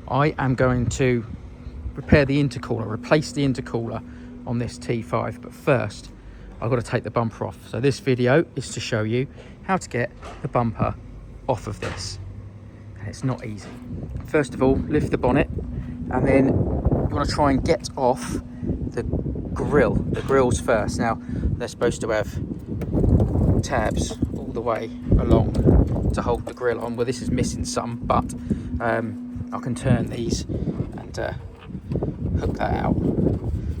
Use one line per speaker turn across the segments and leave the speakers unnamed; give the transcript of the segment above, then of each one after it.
I am going to repair the intercooler, replace the intercooler on this T5, but first I've got to take the bumper off. So this video is to show you how to get the bumper off of this, and it's not easy. First of all, lift the bonnet, and then you want to try and get off the grills first. Now they're supposed to have tabs all the way along to hold the grill on. Well, this is missing some, but I can turn these and hook that out.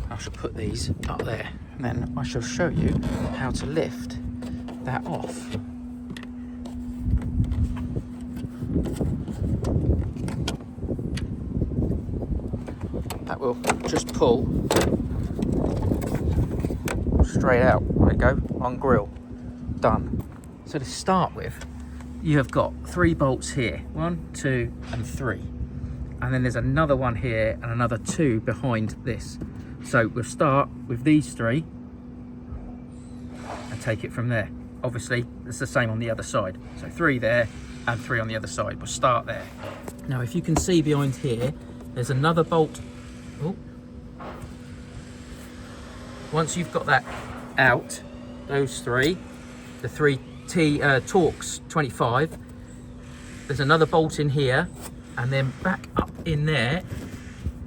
I shall put these up there, and then I shall show you how to lift that off. That will just pull straight out. There you go, on grill, done. So to start with, you have got 3 bolts here, 1, 2 and 3, and then there's another one here and another 2 behind this. So we'll start with these 3 and take it from there. Obviously it's the same on the other side, so 3 there and 3 on the other side. We'll start there. Now if you can see behind here, there's another bolt. Oh. Once you've got that out, those 3, the 3 Torx 25, there's another bolt in here, and then back up in there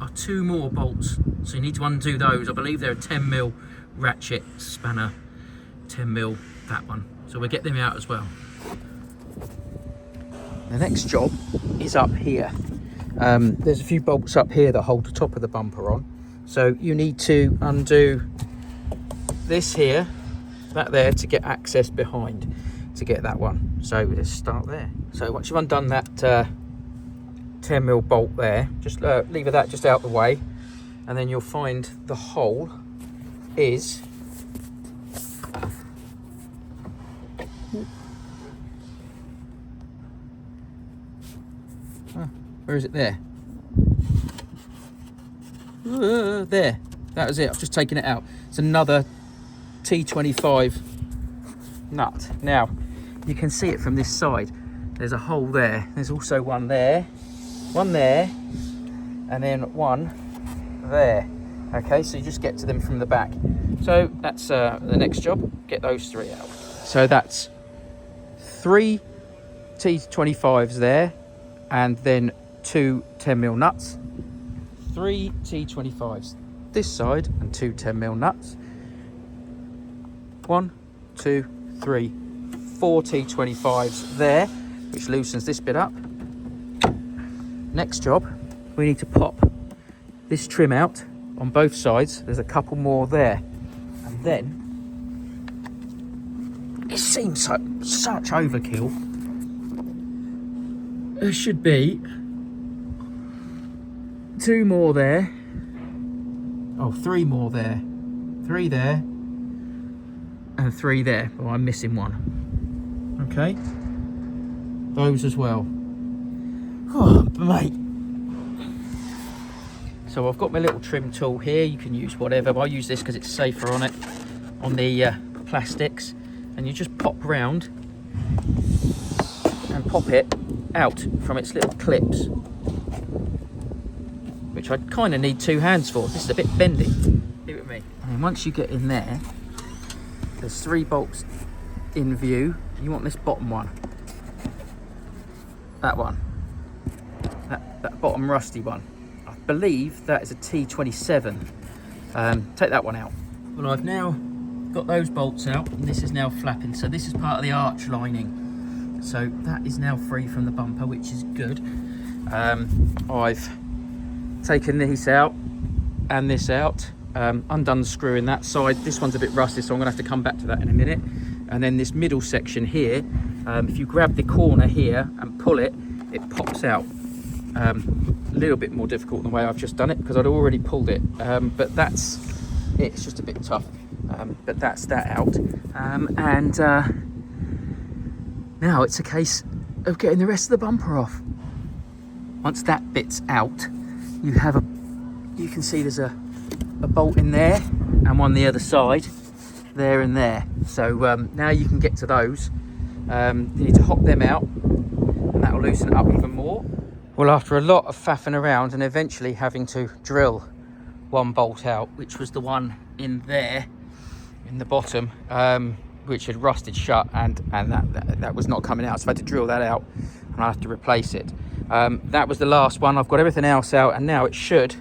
are 2 more bolts, so you need to undo those. I believe they're a 10mm ratchet spanner, 10mm, that one, so we'll get them out as well. The next job is up here. There's a few bolts up here that hold the top of the bumper on, so you need to undo this here, that there, to get access behind, to get that one. So let's start there. So once you've undone that 10mm bolt there, just leave that just out the way, and then you'll find the hole is where is it? There. There. That was it. I've just taken it out. It's another T25 nut. Now you can see it from this side. There's a hole there. There's also one there, and then one there. Okay, so you just get to them from the back. So that's the next job. Get those 3 out. So that's 3 T25s there, and then 2 10mm nuts. 3 T25s this side and 2 10mm nuts. 1, 2, 3, 4 T25s there, which loosens this bit up. Next job, we need to pop this trim out on both sides. There's a couple more there, and then it seems such overkill. There should be 2 more there. Oh, 3 more there. 3 there. And 3 there. Oh, I'm missing one. Okay. Those as well. Oh, mate. So I've got my little trim tool here. You can use whatever, but I use this because it's safer on it, on the plastics. And you just pop round and pop it out from its little clips, which I kind of need 2 hands for. This is a bit bendy. Leave it with me. And then once you get in there, there's 3 bolts in view. You want this bottom one. That one. That bottom rusty one. I believe that is a T27. Take that one out. Well, I've now got those bolts out, and this is now flapping. So this is part of the arch lining. So that is now free from the bumper, which is good. I've taken this out and this out. Undone the screw in that side. This one's a bit rusty, so I'm gonna have to come back to that in a minute. And then this middle section here, if you grab the corner here and pull it, it pops out. A little bit more difficult than the way I've just done it, because I'd already pulled it, but that's it. It's just a bit tough, but that's that out. Now it's a case of getting the rest of the bumper off. Once that bit's out, you can see there's a bolt in there and one the other side, there and there. So now you can get to those. You need to hop them out, and that will loosen it up even more. Well, after a lot of faffing around and eventually having to drill one bolt out, which was the one in there in the bottom, which had rusted shut, and that was not coming out, so I had to drill that out and I have to replace it. That was the last one. I've got everything else out, and now it should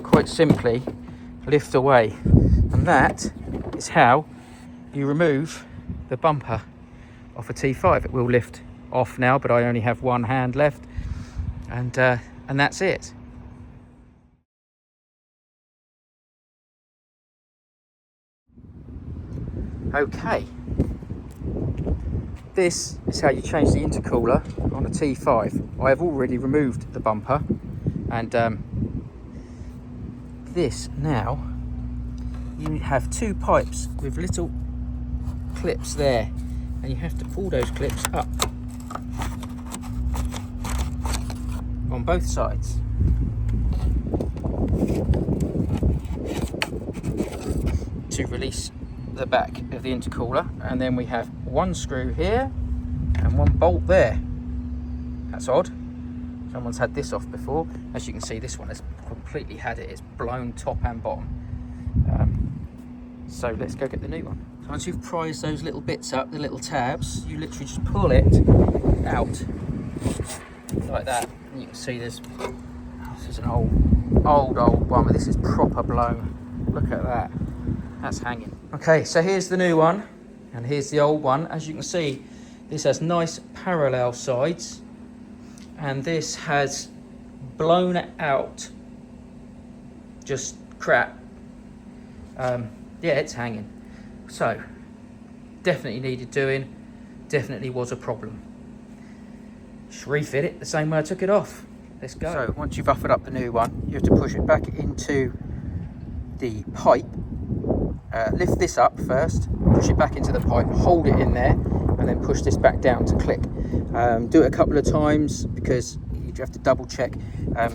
quite simply lift away, and that is how you remove the bumper off a T5. It will lift off now, but I only have one hand left, and that's it. Okay, this is how you change the intercooler on a T5. I have already removed the bumper, and this now, you have two pipes with little clips there, and you have to pull those clips up on both sides. To release the back of the intercooler, and then we have one screw here and one bolt there. That's odd. Someone's had this off before. As you can see, this one has completely had it. It's blown top and bottom. So let's go get the new one. So once you've prized those little bits up, the little tabs, you literally just pull it out like that. And you can see this is an old one, but this is proper blown. Look at that. That's hanging. Okay, so here's the new one, and here's the old one. As you can see, this has nice parallel sides, and this has blown out just crap. Yeah, it's hanging. So definitely needed doing, definitely was a problem. Just refit it the same way I took it off. Let's go. So once you've offered up the new one, you have to push it back into the pipe. Lift this up first, push it back into the pipe, hold it in there, and then push this back down to click. Do it a couple of times because you have to double check.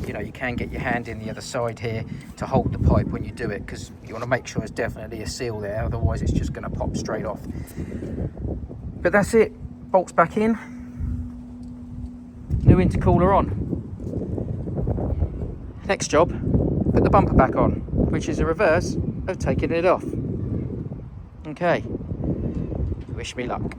You know, you can get your hand in the other side here to hold the pipe when you do it, because you want to make sure there's definitely a seal there, otherwise it's just going to pop straight off. But that's it, bolts back in, new intercooler on. Next job, put the bumper back on, which is a reverse of taking it off. Okay, wish me luck.